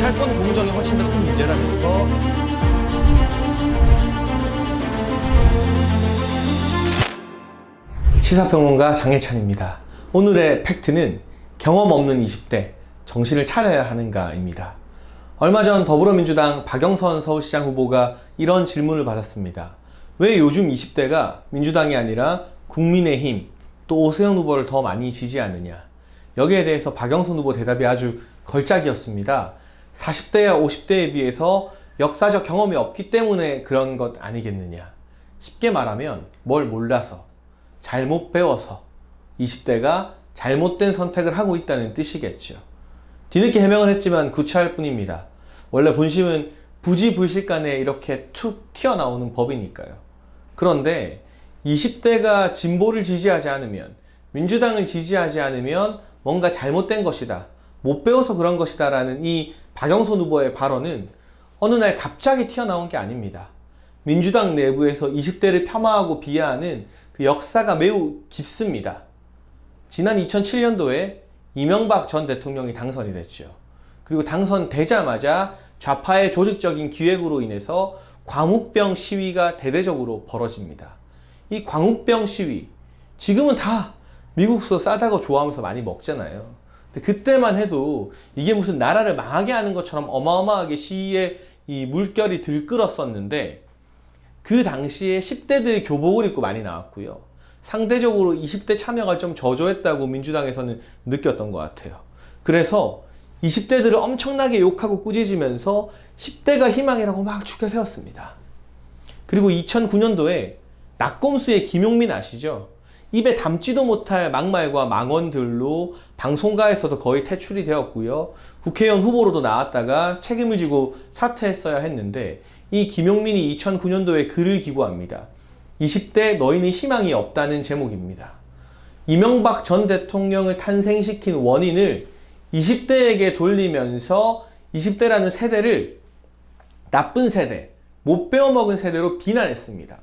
경찰권 공정이 훨씬 더 큰 문제라면서 시사평론가 장혜찬입니다. 오늘의 팩트는 경험 없는 20대 정신을 차려야 하는가입니다. 얼마 전 더불어민주당 박영선 서울시장 후보가 이런 질문을 받았습니다. 왜 요즘 20대가 민주당이 아니라 국민의힘 또 오세훈 후보를 더 많이 지지하느냐. 여기에 대해서 박영선 후보 대답이 아주 걸작이었습니다. 40대와 50대에 비해서 역사적 경험이 없기 때문에 그런 것 아니겠느냐. 쉽게 말하면 뭘 몰라서, 잘못 배워서 20대가 잘못된 선택을 하고 있다는 뜻이겠죠. 뒤늦게 해명을 했지만 구차할 뿐입니다. 원래 본심은 부지불식간에 이렇게 툭 튀어나오는 법이니까요. 그런데 20대가 진보를 지지하지 않으면, 민주당을 지지하지 않으면 뭔가 잘못된 것이다, 못 배워서 그런 것이다 라는 이 박영선 후보의 발언은 어느 날 갑자기 튀어나온 게 아닙니다. 민주당 내부에서 20대를 폄하하고 비하하는 그 역사가 매우 깊습니다. 지난 2007년도에 이명박 전 대통령이 당선이 됐죠. 그리고 당선되자마자 좌파의 조직적인 기획으로 인해서 광우병 시위가 대대적으로 벌어집니다. 이 광우병 시위, 지금은 다 미국서 싸다고 좋아하면서 많이 먹잖아요. 근데 그때만 해도 이게 무슨 나라를 망하게 하는 것처럼 어마어마하게 시위에 이 물결이 들끓었었는데, 그 당시에 10대들이 교복을 입고 많이 나왔고요. 상대적으로 20대 참여가 좀 저조했다고 민주당에서는 느꼈던 것 같아요. 그래서 20대들을 엄청나게 욕하고 꾸짖으면서 10대가 희망이라고 막 추켜 세웠습니다. 그리고 2009년도에 낙곰수의 김용민 아시죠? 입에 담지도 못할 막말과 망언들로 방송가에서도 거의 퇴출이 되었고요. 국회의원 후보로도 나왔다가 책임을 지고 사퇴했어야 했는데, 이 김용민이 2009년도에 글을 기고합니다. 20대 너희는 희망이 없다는 제목입니다. 이명박 전 대통령을 탄생시킨 원인을 20대에게 돌리면서 20대라는 세대를 나쁜 세대, 못 배워먹은 세대로 비난했습니다.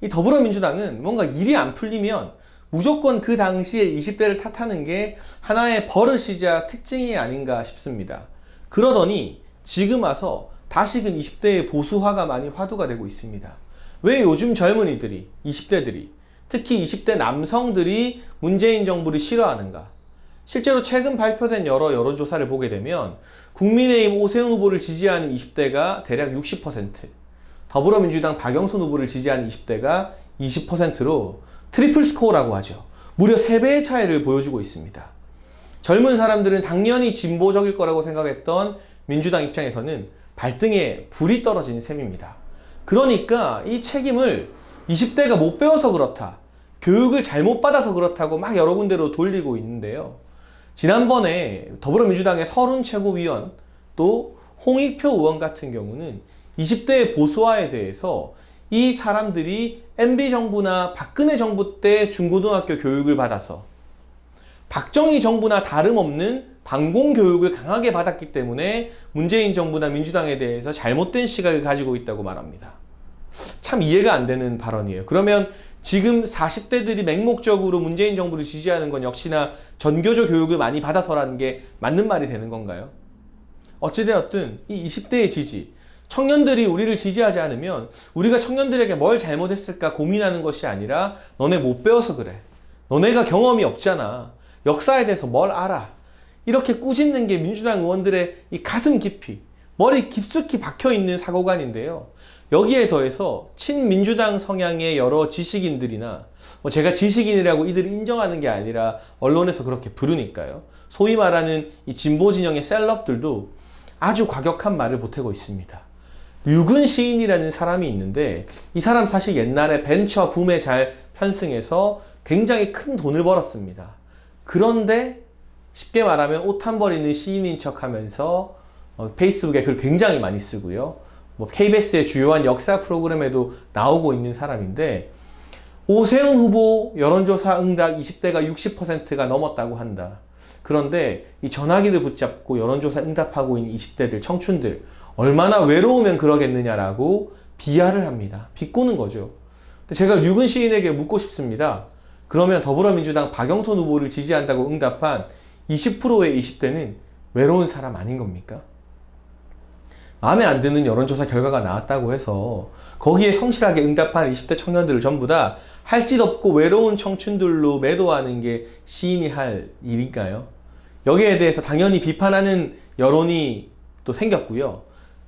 이 더불어민주당은 뭔가 일이 안 풀리면 무조건 그 당시에 20대를 탓하는 게 하나의 버릇이자 특징이 아닌가 싶습니다. 그러더니 지금 와서 다시금 20대의 보수화가 많이 화두가 되고 있습니다. 왜 요즘 젊은이들이, 20대들이, 특히 20대 남성들이 문재인 정부를 싫어하는가? 실제로 최근 발표된 여러 여론조사를 보게 되면 국민의힘 오세훈 후보를 지지하는 20대가 대략 60%, 더불어민주당 박영선 후보를 지지하는 20대가 20%로 트리플 스코어라고 하죠. 무려 3배의 차이를 보여주고 있습니다. 젊은 사람들은 당연히 진보적일 거라고 생각했던 민주당 입장에서는 발등에 불이 떨어진 셈입니다. 그러니까 이 책임을 20대가 못 배워서 그렇다, 교육을 잘못 받아서 그렇다고 막 여러 군데로 돌리고 있는데요. 지난번에 더불어민주당의 서른 최고위원 또 홍익표 의원 같은 경우는 20대의 보수화에 대해서 이 사람들이 MB정부나 박근혜 정부 때 중고등학교 교육을 받아서 박정희 정부나 다름없는 반공교육을 강하게 받았기 때문에 문재인 정부나 민주당에 대해서 잘못된 시각을 가지고 있다고 말합니다. 참 이해가 안 되는 발언이에요. 그러면 지금 40대들이 맹목적으로 문재인 정부를 지지하는 건 역시나 전교조 교육을 많이 받아서라는 게 맞는 말이 되는 건가요? 어찌되었든 이 20대의 지지, 청년들이 우리를 지지하지 않으면 우리가 청년들에게 뭘 잘못했을까 고민하는 것이 아니라 너네 못 배워서 그래, 너네가 경험이 없잖아, 역사에 대해서 뭘 알아, 이렇게 꾸짖는 게 민주당 의원들의 이 가슴 깊이, 머리 깊숙이 박혀있는 사고관인데요. 여기에 더해서 친민주당 성향의 여러 지식인들이나, 제가 지식인이라고 이들을 인정하는 게 아니라 언론에서 그렇게 부르니까요, 소위 말하는 이 진보 진영의 셀럽들도 아주 과격한 말을 보태고 있습니다. 류근 시인이라는 사람이 있는데, 이 사람 사실 옛날에 벤처 붐에 잘 편승해서 굉장히 큰 돈을 벌었습니다. 그런데 쉽게 말하면 옷 한 벌 있는 시인인 척 하면서 페이스북에 글 굉장히 많이 쓰고요. KBS의 주요한 역사 프로그램에도 나오고 있는 사람인데, 오세훈 후보 여론조사 응답 20대가 60%가 넘었다고 한다. 그런데 이 전화기를 붙잡고 여론조사 응답하고 있는 20대들, 청춘들, 얼마나 외로우면 그러겠느냐라고 비하를 합니다. 비꼬는 거죠. 근데 제가 류근 시인에게 묻고 싶습니다. 그러면 더불어민주당 박영선 후보를 지지한다고 응답한 20%의 20대는 외로운 사람 아닌 겁니까? 마음에 안 드는 여론조사 결과가 나왔다고 해서 거기에 성실하게 응답한 20대 청년들을 전부 다 할 짓 없고 외로운 청춘들로 매도하는 게 시인이 할 일인가요? 여기에 대해서 당연히 비판하는 여론이 또 생겼고요.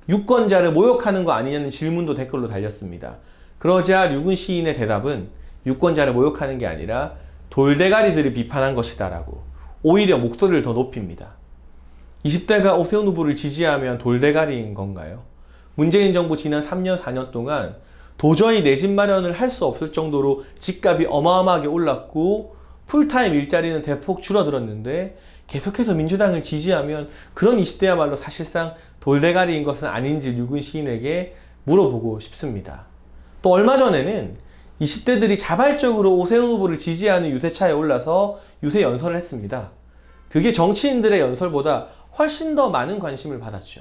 유권자를 모욕하는 거 아니냐는 질문도 댓글로 달렸습니다. 그러자 류군 시인의 대답은 유권자를 모욕하는 게 아니라 돌대가리들을 비판한 것이다 라고 오히려 목소리를 더 높입니다. 20대가 오세훈 후보를 지지하면 돌대가리인 건가요? 문재인 정부 지난 3년, 4년 동안 도저히 내 집 마련을 할 수 없을 정도로 집값이 어마어마하게 올랐고 풀타임 일자리는 대폭 줄어들었는데 계속해서 민주당을 지지하면 그런 20대야말로 사실상 돌대가리인 것은 아닌지 류군 시인에게 물어보고 싶습니다. 또 얼마 전에는 20대들이 자발적으로 오세훈 후보를 지지하는 유세차에 올라서 유세 연설을 했습니다. 그게 정치인들의 연설보다 훨씬 더 많은 관심을 받았죠.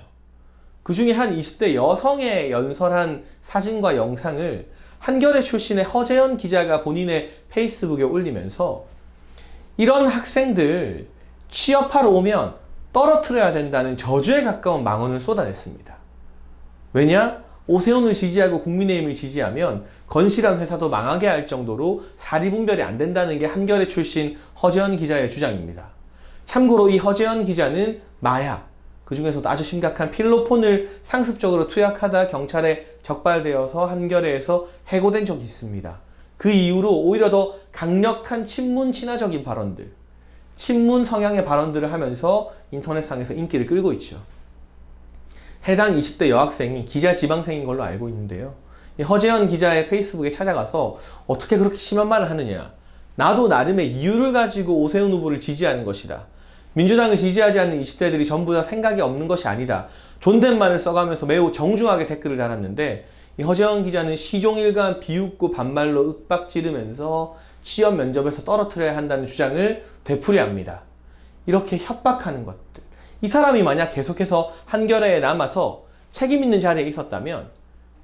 그 중에 한 20대 여성의 연설한 사진과 영상을 한겨레 출신의 허재연 기자가 본인의 페이스북에 올리면서 이런 학생들 취업하러 오면 떨어뜨려야 된다는 저주에 가까운 망언을 쏟아냈습니다. 왜냐? 오세훈을 지지하고 국민의힘을 지지하면 건실한 회사도 망하게 할 정도로 사리분별이 안 된다는 게 한겨레 출신 허재연 기자의 주장입니다. 참고로 이 허재연 기자는 마약, 그 중에서도 아주 심각한 필로폰을 상습적으로 투약하다 경찰에 적발되어서 한겨레에서 해고된 적이 있습니다. 그 이후로 오히려 더 강력한 친문 친화적인 발언들, 친문 성향의 발언들을 하면서 인터넷상에서 인기를 끌고 있죠. 해당 20대 여학생이 기자 지망생인 걸로 알고 있는데요. 이 허재현 기자의 페이스북에 찾아가서 어떻게 그렇게 심한 말을 하느냐. 나도 나름의 이유를 가지고 오세훈 후보를 지지하는 것이다. 민주당을 지지하지 않는 20대들이 전부 다 생각이 없는 것이 아니다. 존댓말을 써가면서 매우 정중하게 댓글을 달았는데 이 허재현 기자는 시종일관 비웃고 반말로 윽박지르면서 취업 면접에서 떨어뜨려야 한다는 주장을 되풀이합니다. 이렇게 협박하는 것들. 이 사람이 만약 계속해서 한겨레에 남아서 책임 있는 자리에 있었다면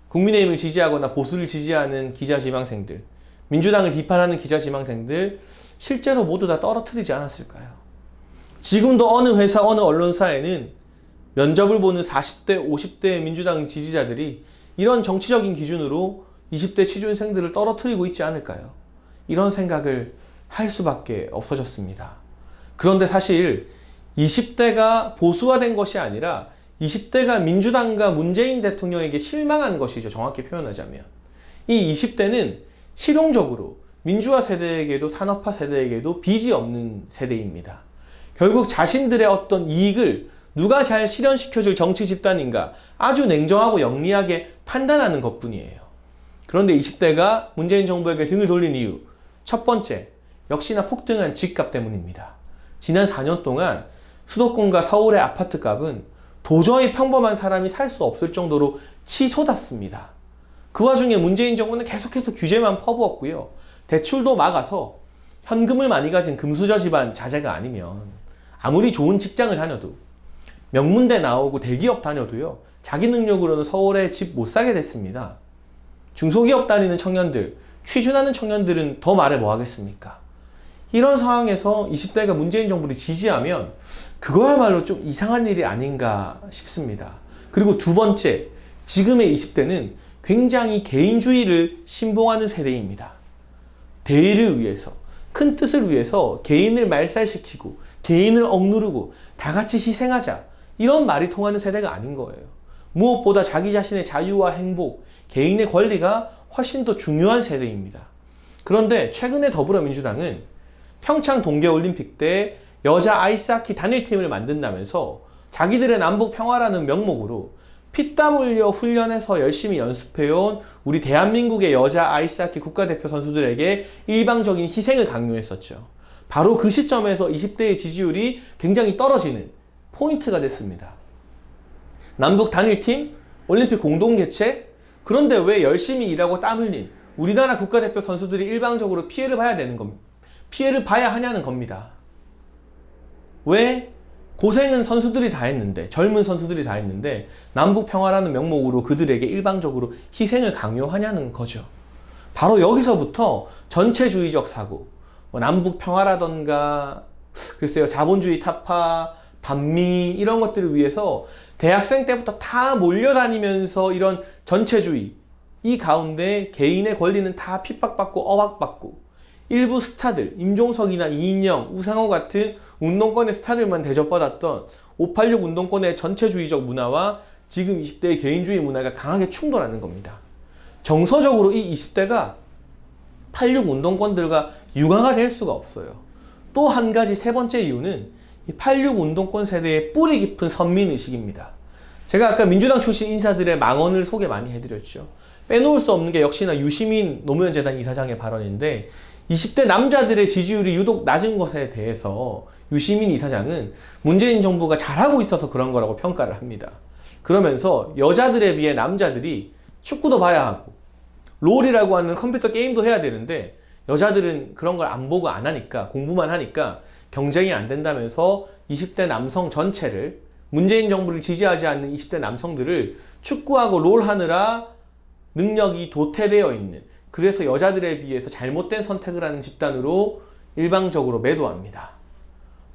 국민의힘을 지지하거나 보수를 지지하는 기자지망생들, 민주당을 비판하는 기자지망생들 실제로 모두 다 떨어뜨리지 않았을까요? 지금도 어느 회사, 어느 언론사에는 면접을 보는 40대, 50대 민주당 지지자들이 이런 정치적인 기준으로 20대 취준생들을 떨어뜨리고 있지 않을까요? 이런 생각을 할 수밖에 없어졌습니다. 그런데 사실 20대가 보수화된 것이 아니라 20대가 민주당과 문재인 대통령에게 실망한 것이죠. 정확히 표현하자면. 이 20대는 실용적으로 민주화 세대에게도 산업화 세대에게도 빚이 없는 세대입니다. 결국 자신들의 어떤 이익을 누가 잘 실현시켜줄 정치 집단인가 아주 냉정하고 영리하게 판단하는 것뿐이에요. 그런데 20대가 문재인 정부에게 등을 돌린 이유, 첫 번째, 역시나 폭등한 집값 때문입니다. 지난 4년 동안 수도권과 서울의 아파트 값은 도저히 평범한 사람이 살 수 없을 정도로 치솟았습니다. 그 와중에 문재인 정부는 계속해서 규제만 퍼부었고요. 대출도 막아서 현금을 많이 가진 금수저 집안 자제가 아니면 아무리 좋은 직장을 다녀도 명문대 나오고 대기업 다녀도요. 자기 능력으로는 서울에 집 못 사게 됐습니다. 중소기업 다니는 청년들, 취준하는 청년들은 더 말해 뭐 하겠습니까? 이런 상황에서 20대가 문재인 정부를 지지하면 그거야말로 좀 이상한 일이 아닌가 싶습니다. 그리고 두 번째, 지금의 20대는 굉장히 개인주의를 신봉하는 세대입니다. 대의를 위해서, 큰 뜻을 위해서 개인을 말살시키고 개인을 억누르고 다 같이 희생하자 이런 말이 통하는 세대가 아닌 거예요. 무엇보다 자기 자신의 자유와 행복, 개인의 권리가 훨씬 더 중요한 세대입니다. 그런데 최근에 더불어민주당은 평창 동계올림픽 때 여자 아이스하키 단일팀을 만든다면서 자기들의 남북 평화라는 명목으로 피땀 흘려 훈련해서 열심히 연습해온 우리 대한민국의 여자 아이스하키 국가대표 선수들에게 일방적인 희생을 강요했었죠. 바로 그 시점에서 20대의 지지율이 굉장히 떨어지는 포인트가 됐습니다. 남북 단일팀, 올림픽 공동 개최, 그런데 왜 열심히 일하고 땀 흘린 우리나라 국가대표 선수들이 일방적으로 피해를 봐야 되는 겁니다. 피해를 봐야 하냐는 겁니다. 왜? 고생은 선수들이 다 했는데, 젊은 선수들이 다 했는데 남북 평화라는 명목으로 그들에게 일방적으로 희생을 강요하냐는 거죠. 바로 여기서부터 전체주의적 사고, 남북 평화라던가 글쎄요 자본주의 타파, 반미 이런 것들을 위해서 대학생 때부터 다 몰려다니면서 이런 전체주의 이 가운데 개인의 권리는 다 핍박받고 억압받고 일부 스타들, 임종석이나 이인영, 우상호 같은 운동권의 스타들만 대접받았던 586 운동권의 전체주의적 문화와 지금 20대의 개인주의 문화가 강하게 충돌하는 겁니다. 정서적으로 이 20대가 86 운동권들과 융화가 될 수가 없어요. 또 한 가지 세 번째 이유는 이 86 운동권 세대의 뿌리 깊은 선민의식입니다. 제가 아까 민주당 출신 인사들의 망언을 소개 많이 해드렸죠. 빼놓을 수 없는 게 역시나 유시민 노무현재단 이사장의 발언인데 20대 남자들의 지지율이 유독 낮은 것에 대해서 유시민 이사장은 문재인 정부가 잘하고 있어서 그런 거라고 평가를 합니다. 그러면서 여자들에 비해 남자들이 축구도 봐야 하고 롤이라고 하는 컴퓨터 게임도 해야 되는데 여자들은 그런 걸 안 보고 안 하니까 공부만 하니까 경쟁이 안 된다면서 20대 남성 전체를 문재인 정부를 지지하지 않는 20대 남성들을 축구하고 롤 하느라 능력이 도태되어 있는 그래서 여자들에 비해서 잘못된 선택을 하는 집단으로 일방적으로 매도합니다.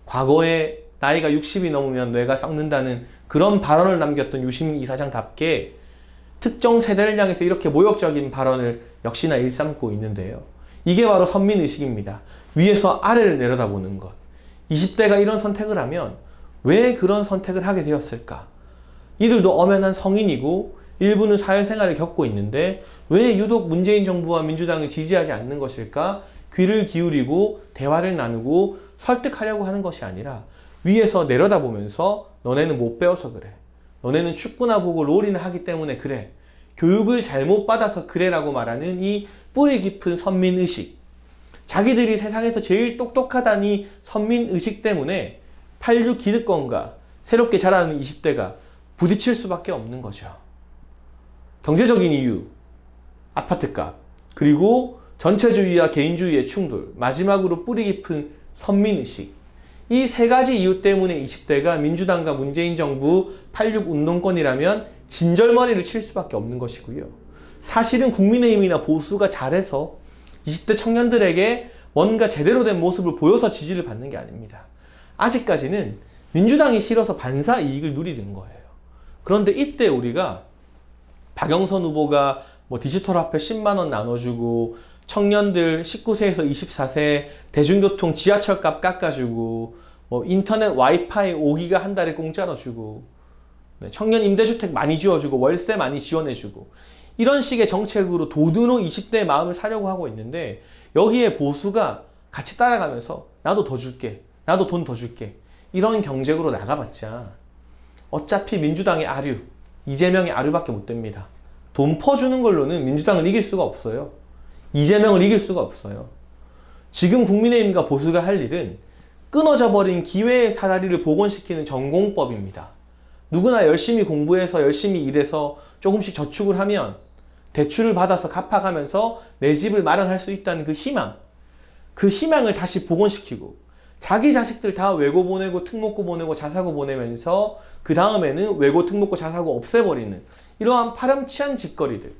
과거에 나이가 60이 넘으면 뇌가 썩는다는 그런 발언을 남겼던 유시민 이사장답게 특정 세대를 향해서 이렇게 모욕적인 발언을 역시나 일삼고 있는데요. 이게 바로 선민의식입니다. 위에서 아래를 내려다보는 것. 20대가 이런 선택을 하면 왜 그런 선택을 하게 되었을까? 이들도 엄연한 성인이고 일부는 사회생활을 겪고 있는데 왜 유독 문재인 정부와 민주당을 지지하지 않는 것일까? 귀를 기울이고 대화를 나누고 설득하려고 하는 것이 아니라 위에서 내려다보면서 너네는 못 배워서 그래. 너네는 축구나 보고 롤이나 하기 때문에 그래. 교육을 잘못 받아서 그래라고 말하는 이 뿌리 깊은 선민의식. 자기들이 세상에서 제일 똑똑하다니 선민의식 때문에 86 기득권과 새롭게 자라는 20대가 부딪힐 수밖에 없는 거죠. 경제적인 이유, 아파트값, 그리고 전체주의와 개인주의의 충돌, 마지막으로 뿌리 깊은 선민의식. 이 세 가지 이유 때문에 20대가 민주당과 문재인 정부 86 운동권이라면 진절머리를 칠 수밖에 없는 것이고요. 사실은 국민의힘이나 보수가 잘해서 20대 청년들에게 뭔가 제대로 된 모습을 보여서 지지를 받는 게 아닙니다. 아직까지는 민주당이 싫어서 반사 이익을 누리는 거예요. 그런데 이때 우리가 박영선 후보가 뭐 디지털 화폐 10만 원 나눠주고 청년들 19세에서 24세 대중교통 지하철 값 깎아주고 뭐 인터넷 와이파이 5기가 한 달에 공짜로 주고 청년 임대주택 많이 지어주고 월세 많이 지원해주고 이런 식의 정책으로 돈으로 20대의 마음을 사려고 하고 있는데 여기에 보수가 같이 따라가면서 나도 더 줄게, 나도 돈 더 줄게 이런 경쟁으로 나가봤자 어차피 민주당의 아류, 이재명의 아류밖에 못 됩니다. 돈 퍼주는 걸로는 민주당을 이길 수가 없어요. 이재명을 이길 수가 없어요. 지금 국민의힘과 보수가 할 일은 끊어져 버린 기회의 사다리를 복원시키는 전공법입니다. 누구나 열심히 공부해서 열심히 일해서 조금씩 저축을 하면 대출을 받아서 갚아가면서 내 집을 마련할 수 있다는 그 희망을 다시 복원시키고 자기 자식들 다 외고 보내고 특목고 보내고 자사고 보내면서 그 다음에는 외고 특목고 자사고 없애버리는 이러한 파렴치한 짓거리들.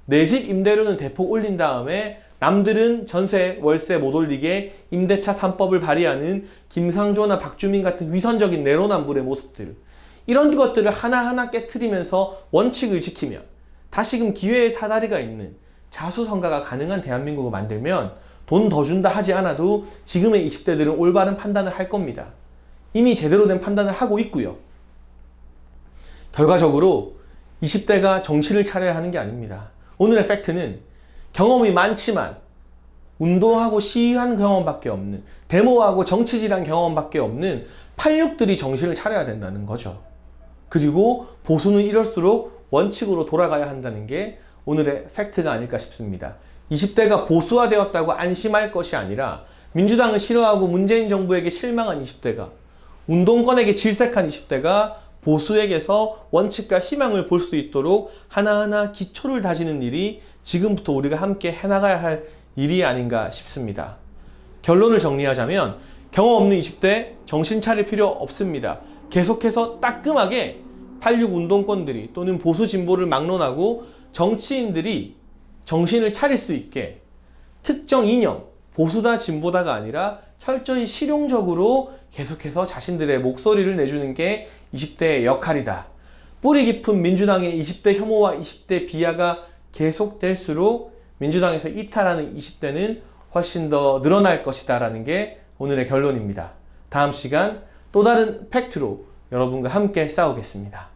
내 집 임대료는 대폭 올린 다음에 남들은 전세 월세 못 올리게 임대차 3법을 발의하는 김상조나 박주민 같은 위선적인 내로남불의 모습들. 이런 것들을 하나하나 깨트리면서 원칙을 지키면 다시금 기회의 사다리가 있는 자수성가가 가능한 대한민국을 만들면 돈 더 준다 하지 않아도 지금의 20대들은 올바른 판단을 할 겁니다. 이미 제대로 된 판단을 하고 있고요. 결과적으로 20대가 정신을 차려야 하는 게 아닙니다. 오늘의 팩트는 경험이 많지만 운동하고 시위한 경험밖에 없는 데모하고 정치질한 경험밖에 없는 86들이 정신을 차려야 된다는 거죠. 그리고 보수는 이럴수록 원칙으로 돌아가야 한다는 게 오늘의 팩트가 아닐까 싶습니다. 20대가 보수화되었다고 안심할 것이 아니라 민주당을 싫어하고 문재인 정부에게 실망한 20대가 운동권에게 질색한 20대가 보수에게서 원칙과 희망을 볼 수 있도록 하나하나 기초를 다지는 일이 지금부터 우리가 함께 해나가야 할 일이 아닌가 싶습니다. 결론을 정리하자면 경험 없는 20대 정신 차릴 필요 없습니다. 계속해서 따끔하게 86 운동권들이 또는 보수 진보를 막론하고 정치인들이 정신을 차릴 수 있게 특정 이념, 보수다 진보다가 아니라 철저히 실용적으로 계속해서 자신들의 목소리를 내주는 게 20대의 역할이다. 뿌리 깊은 민주당의 20대 혐오와 20대 비하가 계속될수록 민주당에서 이탈하는 20대는 훨씬 더 늘어날 것이다 라는 게 오늘의 결론입니다. 다음 시간 또 다른 팩트로 여러분과 함께 싸우겠습니다.